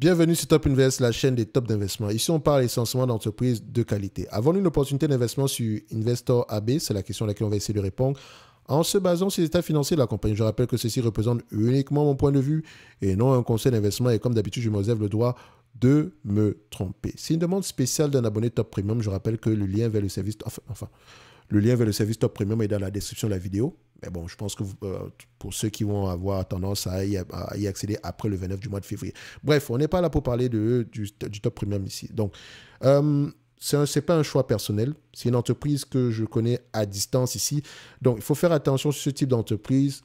Bienvenue sur Top Invest, la chaîne des tops d'investissement. Ici, on parle essentiellement d'entreprises de qualité. Avons-nous une opportunité d'investissement sur Investor AB? C'est la question à laquelle on va essayer de répondre en se basant sur les états financiers de la compagnie. Je rappelle que ceci représente uniquement mon point de vue et non un conseil d'investissement. Et comme d'habitude, je me réserve le droit de me tromper. C'est une demande spéciale d'un abonné Top Premium. Je rappelle que le lien vers le service... Le lien vers le service Top Premium est dans la description de la vidéo. Mais bon, je pense que pour ceux qui vont avoir tendance à y accéder après le 29 du mois de février. Bref, on n'est pas là pour parler du Top Premium ici. Donc, ce n'est pas un choix personnel. C'est une entreprise que je connais à distance ici. Donc, il faut faire attention sur ce type d'entreprise.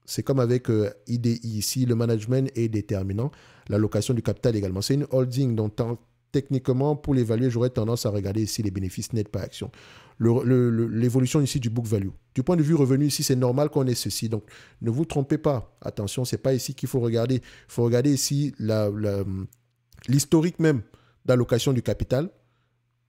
C'est comme avec IDI ici. Le management est déterminant. L'allocation du capital également. C'est une holding dont techniquement, pour l'évaluer, j'aurais tendance à regarder ici les bénéfices nets par action. L'évolution ici du book value. Du point de vue revenu ici, c'est normal qu'on ait ceci. Donc, ne vous trompez pas. Attention, ce n'est pas ici qu'il faut regarder. Il faut regarder ici l'historique même d'allocation du capital.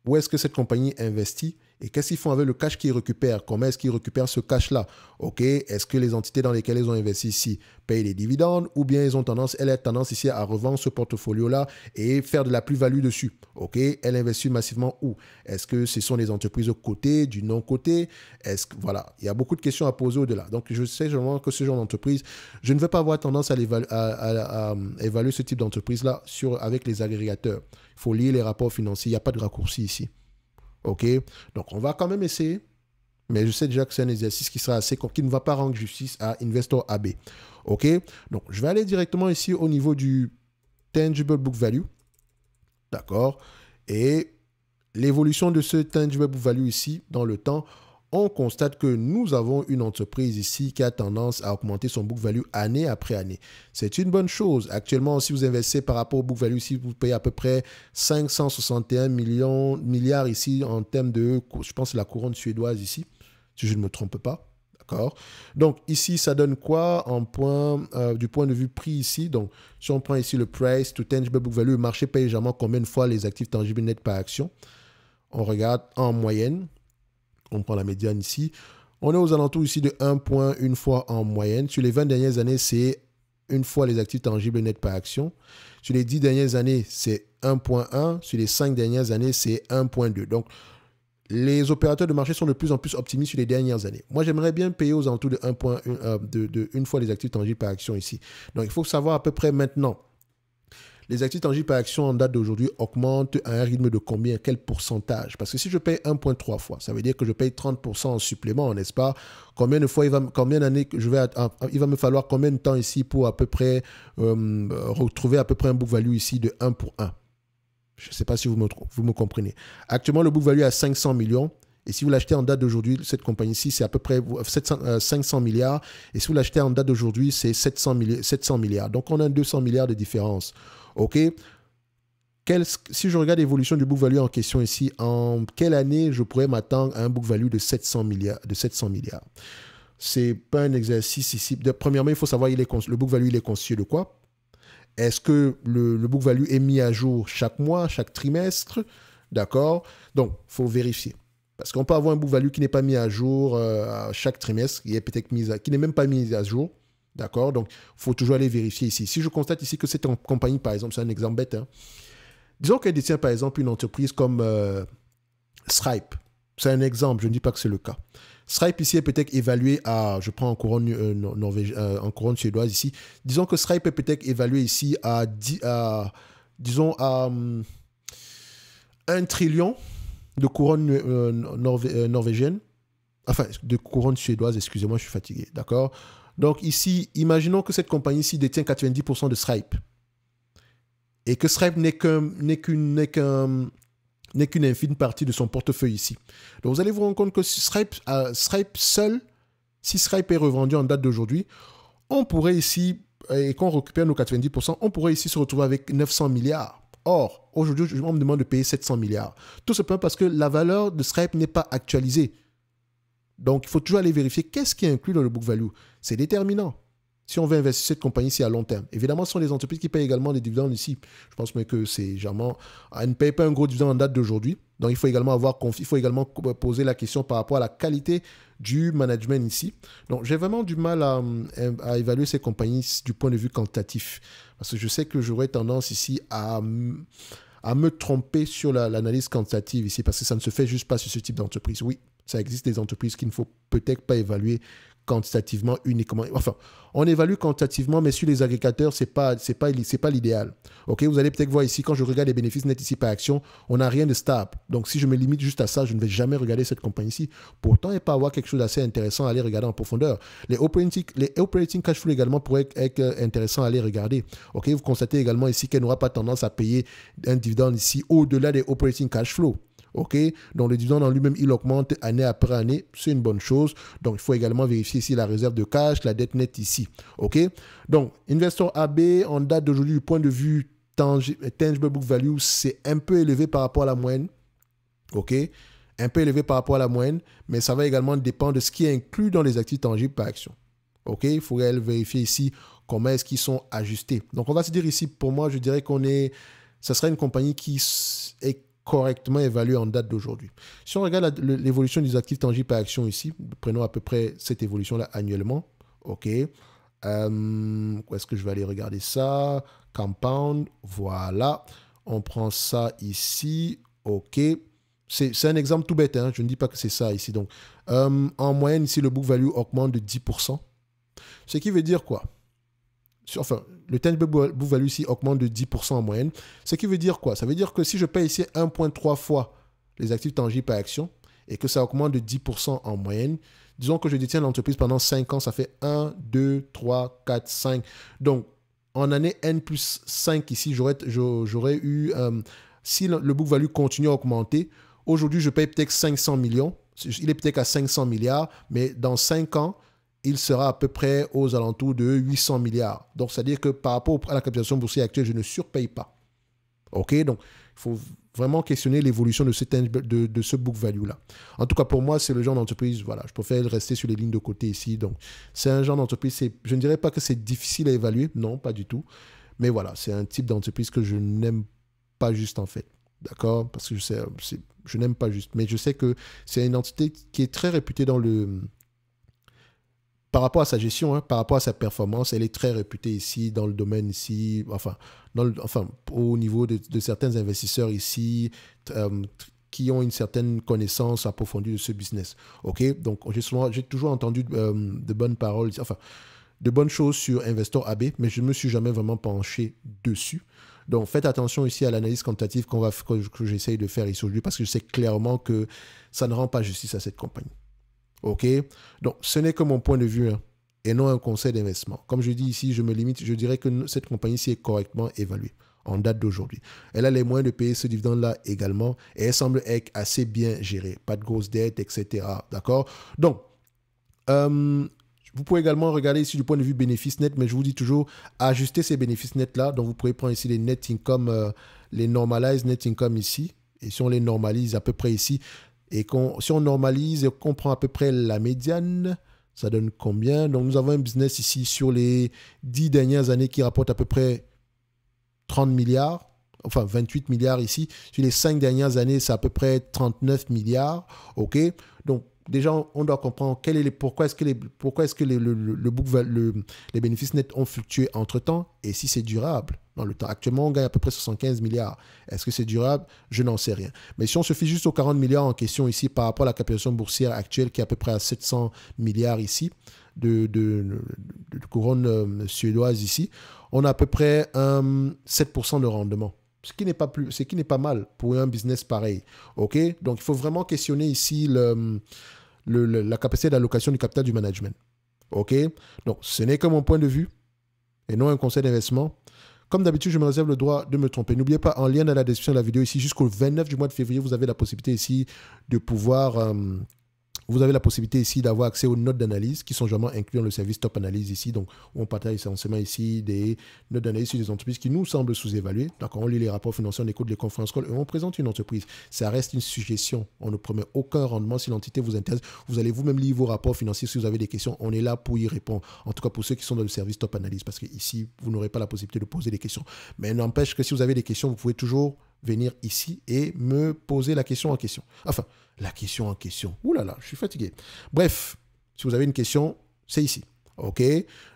Où est-ce que cette compagnie investit et qu'est-ce qu'ils font avec le cash qu'ils récupèrent? Comment est-ce qu'ils récupèrent ce cash-là? Ok, est-ce que les entités dans lesquelles ils ont investi ici payent des dividendes ou bien elle a tendance ici à revendre ce portfolio-là et faire de la plus-value dessus? Ok, elle investit massivement où? Est-ce que ce sont des entreprises cotées, du non-coté? Voilà, il y a beaucoup de questions à poser au-delà. Donc, je sais généralement que ce genre d'entreprise, je ne vais pas avoir tendance à évaluer ce type d'entreprise-là avec les agrégateurs. Il faut lire les rapports financiers, il n'y a pas de raccourci ici. OK? Donc, on va quand même essayer. Mais je sais déjà que c'est un exercice qui ne va pas rendre justice à Investor AB. OK? Donc, je vais aller directement ici au niveau du Tangible Book Value. D'accord? Et l'évolution de ce Tangible Book Value ici, dans le temps, on constate que nous avons une entreprise ici qui a tendance à augmenter son book value année après année. C'est une bonne chose. Actuellement, si vous investissez par rapport au book value, ici, vous payez à peu près 561 milliards ici en termes de, je pense, la couronne suédoise ici, si je ne me trompe pas. D'accord? Donc, ici, ça donne quoi du point de vue prix ici? Donc, si on prend ici le price to tangible book value, le marché paye généralement combien de fois les actifs tangibles nets par action? On regarde en moyenne. On prend la médiane ici. On est aux alentours ici de 1,1 fois en moyenne. Sur les 20 dernières années, c'est une fois les actifs tangibles nets par action. Sur les 10 dernières années, c'est 1,1. Sur les 5 dernières années, c'est 1,2. Donc, les opérateurs de marché sont de plus en plus optimistes sur les dernières années. Moi, j'aimerais bien payer aux alentours de 1,1 de une fois les actifs tangibles par action ici. Donc, il faut savoir à peu près maintenant. Les actifs tangibles par action en date d'aujourd'hui augmentent à un rythme de combien? Quel pourcentage? Parce que si je paye 1,3 fois, ça veut dire que je paye 30% en supplément, n'est-ce pas? Combien de fois il va me falloir combien de temps ici pour à peu près retrouver à peu près un book value ici de 1 pour 1? Je ne sais pas si vous me comprenez. Actuellement, le book value est à 500 millions. Et si vous l'achetez en date d'aujourd'hui, cette compagnie-ci, c'est à peu près 500 milliards. Et si vous l'achetez en date d'aujourd'hui, c'est 700 milliards. Donc, on a 200 milliards de différence. OK? Si je regarde l'évolution du book value en question ici, en quelle année je pourrais m'attendre à un book value de 700 milliards? Ce n'est pas un exercice ici. Premièrement, il faut savoir le book value, il est constitué de quoi? Est-ce que le book value est mis à jour chaque mois, chaque trimestre? D'accord? Donc, il faut vérifier. Parce qu'on peut avoir un book value qui n'est pas mis à jour chaque trimestre, qui n'est même pas mis à jour. D'accord? Donc, il faut toujours aller vérifier ici. Si je constate ici que cette compagnie, par exemple, c'est un exemple bête, hein, disons qu'elle détient, par exemple, une entreprise comme Stripe. C'est un exemple, je ne dis pas que c'est le cas. Stripe ici est peut-être évalué à, je prends en couronne, en couronne suédoise ici, disons que Stripe est peut-être évalué ici disons à 1 trillion de couronne norvégienne, enfin de couronne suédoise, excusez-moi, je suis fatigué, d'accord? Donc ici, imaginons que cette compagnie-ci détient 90% de Stripe et que Stripe n'est qu'une infime partie de son portefeuille ici. Donc vous allez vous rendre compte que Stripe seul, si Stripe est revendu en date d'aujourd'hui, on pourrait ici, et qu'on récupère nos 90%, on pourrait ici se retrouver avec 900 milliards. Or, aujourd'hui, on me demande de payer 700 milliards. Tout simplement parce que la valeur de Stripe n'est pas actualisée. Donc, il faut toujours aller vérifier qu'est-ce qui est inclus dans le book value. C'est déterminant. Si on veut investir cette compagnie-ci à long terme. Évidemment, ce sont les entreprises qui payent également des dividendes ici. Je pense même que c'est généralement... Elle ne paye pas un gros dividende en date d'aujourd'hui. Donc, il faut également poser la question par rapport à la qualité du management ici. Donc, j'ai vraiment du mal à évaluer ces compagnies du point de vue quantitatif. Parce que je sais que j'aurais tendance ici à me tromper sur l'analyse quantitative ici, parce que ça ne se fait juste pas sur ce type d'entreprise. Oui, ça existe des entreprises qu'il ne faut peut-être pas évaluer quantitativement uniquement. Enfin, on évalue quantitativement, mais sur les agrégateurs, c'est pas l'idéal. Ok, vous allez peut-être voir ici, quand je regarde les bénéfices nets ici par action, on n'a rien de stable. Donc, si je me limite juste à ça, je ne vais jamais regarder cette compagnie-ci. Pourtant, il peut y avoir quelque chose d'assez intéressant à aller regarder en profondeur. Les operating cash flow également pourraient être intéressants à aller regarder. Ok, vous constatez également ici qu'elle n'aura pas tendance à payer un dividende ici au-delà des operating cash flow. OK, donc le dividende en lui-même, il augmente année après année, c'est une bonne chose. Donc, il faut également vérifier ici la réserve de cash, la dette nette ici. OK, donc, Investor AB, en date d'aujourd'hui, du point de vue tangible book value, c'est un peu élevé par rapport à la moyenne. OK, un peu élevé par rapport à la moyenne, mais ça va également dépendre de ce qui est inclus dans les actifs tangibles par action. OK, il faudrait vérifier ici comment est-ce qu'ils sont ajustés. Donc, on va se dire ici, pour moi, je dirais ça sera une compagnie qui est correctement évalué en date d'aujourd'hui. Si on regarde l'évolution des actifs tangibles par action ici, prenons à peu près cette évolution-là annuellement. OK. Où est-ce que je vais aller regarder ça? Compound, voilà. On prend ça ici. OK. C'est un exemple tout bête, hein? Je ne dis pas que c'est ça ici. Donc, en moyenne, ici, le book value augmente de 10%. Ce qui veut dire quoi? Enfin, le tangible book value ici augmente de 10% en moyenne. Ce qui veut dire quoi? Ça veut dire que si je paye ici 1,3 fois les actifs tangibles par action et que ça augmente de 10% en moyenne, disons que je détiens l'entreprise pendant 5 ans, ça fait 1, 2, 3, 4, 5. Donc, en année N plus 5 ici, j'aurais eu, si le book value continue à augmenter, aujourd'hui, je paye peut-être 500 millions. Il est peut-être à 500 milliards, mais dans 5 ans, il sera à peu près aux alentours de 800 milliards. Donc, c'est-à-dire que par rapport à la capitalisation boursière actuelle, je ne surpaye pas. OK? Donc, il faut vraiment questionner l'évolution de ce book value-là. En tout cas, pour moi, c'est le genre d'entreprise, voilà, je préfère rester sur les lignes de côté ici. Donc, c'est un genre d'entreprise, je ne dirais pas que c'est difficile à évaluer, non, pas du tout. Mais voilà, c'est un type d'entreprise que je n'aime pas juste en fait. D'accord? Parce que je n'aime pas juste. Mais je sais que c'est une entité qui est très réputée par rapport à sa gestion, hein, par rapport à sa performance, elle est très réputée ici, dans le domaine ici, enfin au niveau de certains investisseurs ici, qui ont une certaine connaissance approfondie de ce business. OK? Donc, j'ai toujours entendu de bonnes paroles, enfin, de bonnes choses sur Investor AB, mais je ne me suis jamais vraiment penché dessus. Donc, faites attention ici à l'analyse quantitative que j'essaye de faire ici aujourd'hui, parce que je sais clairement que ça ne rend pas justice à cette compagnie. OK? Donc, ce n'est que mon point de vue, hein, et non un conseil d'investissement. Comme je dis ici, je me limite, je dirais que cette compagnie-ci est correctement évaluée en date d'aujourd'hui. Elle a les moyens de payer ce dividende-là également, et elle semble être assez bien gérée. Pas de grosses dettes, etc. D'accord? Donc, vous pouvez également regarder ici du point de vue bénéfice net, mais je vous dis toujours, ajuster ces bénéfices nets-là. Donc, vous pouvez prendre ici les net income, les normalized net income ici, et si on les normalise à peu près ici, et si on normalise et qu'on prend à peu près la médiane, ça donne combien? Donc, nous avons un business ici sur les 10 dernières années qui rapporte à peu près 30 milliards, enfin 28 milliards ici. Sur les 5 dernières années, c'est à peu près 39 milliards. OK? Donc, déjà, on doit comprendre pourquoi est-ce que les bénéfices nets ont fluctué entre-temps et si c'est durable dans le temps. Actuellement, on gagne à peu près 75 milliards. Est-ce que c'est durable? Je n'en sais rien. Mais si on se fie juste aux 40 milliards en question ici par rapport à la capitalisation boursière actuelle qui est à peu près à 700 milliards ici, de couronne suédoise ici, on a à peu près 7% de rendement. Ce qui n'est pas mal pour un business pareil. OK? Donc, il faut vraiment questionner ici la capacité d'allocation du capital du management. OK? Donc, ce n'est que mon point de vue et non un conseil d'investissement. Comme d'habitude, je me réserve le droit de me tromper. N'oubliez pas, en lien dans la description de la vidéo ici, jusqu'au 29 du mois de février, vous avez la possibilité ici de pouvoir... vous avez la possibilité ici d'avoir accès aux notes d'analyse qui sont généralement incluses dans le service Top Analyse ici. Donc, on partage essentiellement ici des notes d'analyse sur des entreprises qui nous semblent sous-évaluées. Donc, on lit les rapports financiers, on écoute les conférences call et on présente une entreprise. Ça reste une suggestion. On ne promet aucun rendement. Si l'entité vous intéresse, vous allez vous-même lire vos rapports financiers. Si vous avez des questions, on est là pour y répondre. En tout cas, pour ceux qui sont dans le service Top Analyse, parce que ici, vous n'aurez pas la possibilité de poser des questions. Mais n'empêche que si vous avez des questions, vous pouvez toujours venir ici et me poser la question en question. Enfin, la question en question. Ouh là là, je suis fatigué. Bref, si vous avez une question, c'est ici. OK?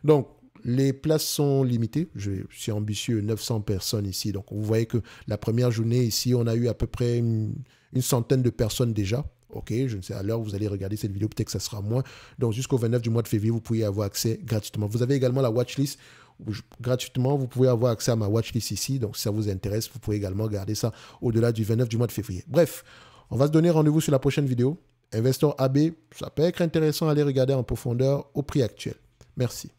Donc, les places sont limitées. Je suis ambitieux, 900 personnes ici. Donc, vous voyez que la première journée ici, on a eu à peu près une centaine de personnes déjà. OK, je ne sais, à l'heure où vous allez regarder cette vidéo, peut-être que ça sera moins. Donc, jusqu'au 29 du mois de février, vous pouvez avoir accès gratuitement. Vous avez également la watchlist. Gratuitement, vous pouvez avoir accès à ma watchlist ici. Donc, si ça vous intéresse, vous pouvez également garder ça au-delà du 29 du mois de février. Bref, on va se donner rendez-vous sur la prochaine vidéo. Investor AB, ça peut être intéressant à aller regarder en profondeur au prix actuel. Merci.